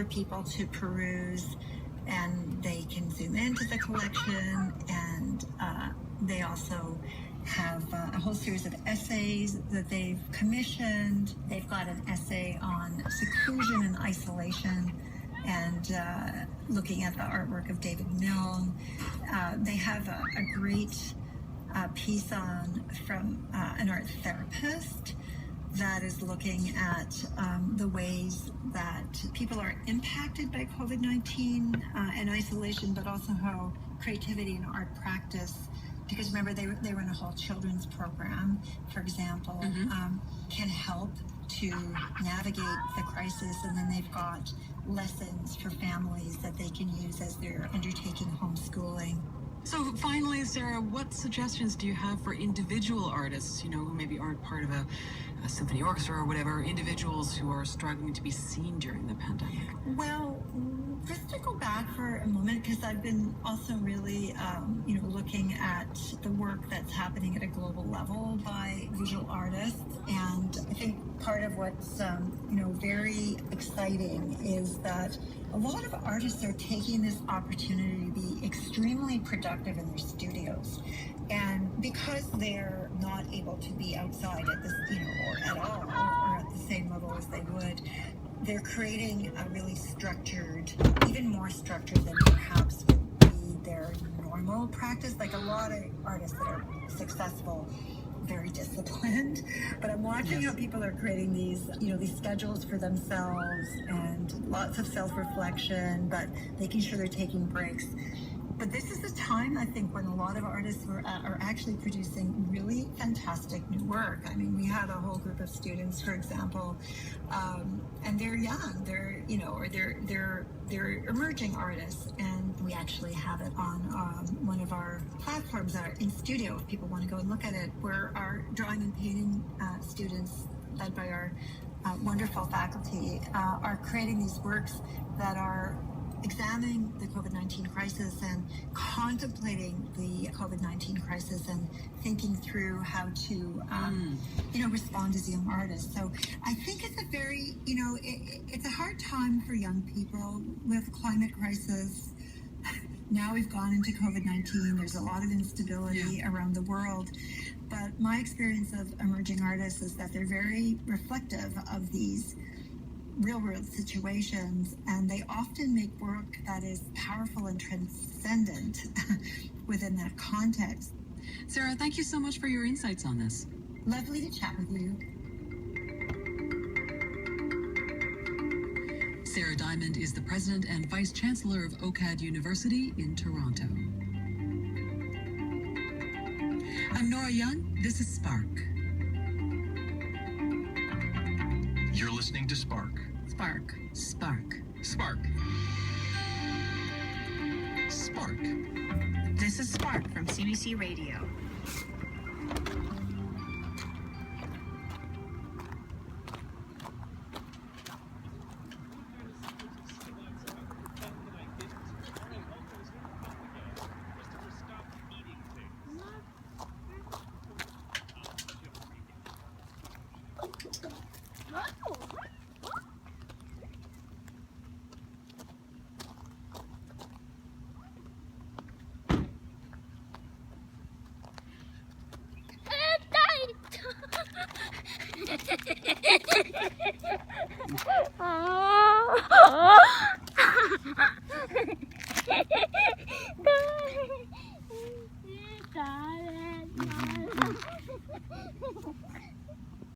for people to peruse, and they can zoom into the collection, and they also have a whole series of essays that they've commissioned. They've got an essay on seclusion and isolation, and looking at the artwork of David Milne. They have a great piece from an art therapist that is looking at the ways that people are impacted by COVID-19 and isolation, but also how creativity and art practice, because remember they run a whole children's program, for example, can help to navigate the crisis. And then they've got lessons for families that they can use as they're undertaking homeschooling. So finally, Sarah, what suggestions do you have for individual artists, who maybe aren't part of a symphony orchestra or whatever, individuals who are struggling to be seen during the pandemic? Well, just to go back for a moment, because I've been also really, looking at the work that's happening at a global level by visual artists. And I think part of what's, very exciting is that a lot of artists are taking this opportunity to be extremely productive in their studios. And because they're not able to be outside at this, or at all, or at the same level as they would, they're creating a really structured, even more structured than perhaps would be their normal practice. Like a lot of artists that are successful, very disciplined, but I'm watching how people are creating these, these schedules for themselves, and lots of self-reflection, but making sure they're taking breaks. But this is the time, I think, when a lot of artists are actually producing really fantastic new work. I mean, we had a whole group of students, for example, and they're young, or they're emerging artists, and we actually have it on one of our platforms in studio, if people want to go and look at it, where our drawing and painting students, led by our wonderful faculty, are creating these works that are examining the COVID-19 crisis and contemplating the COVID-19 crisis and thinking through how to, respond as young artists. So I think it's a very, it's a hard time for young people with climate crisis. Now we've gone into COVID-19. There's a lot of instability around the world. But my experience of emerging artists is that they're very reflective of these real-world situations, and they often make work that is powerful and transcendent within that context. Sarah, thank you so much for your insights on this. Lovely to chat with you. Sarah Diamond is the President and Vice Chancellor of OCAD University in Toronto. I'm Nora Young. This is Spark. You're listening to Spark. Spark. Spark. Spark. Spark. This is Spark from CBC Radio. Got it.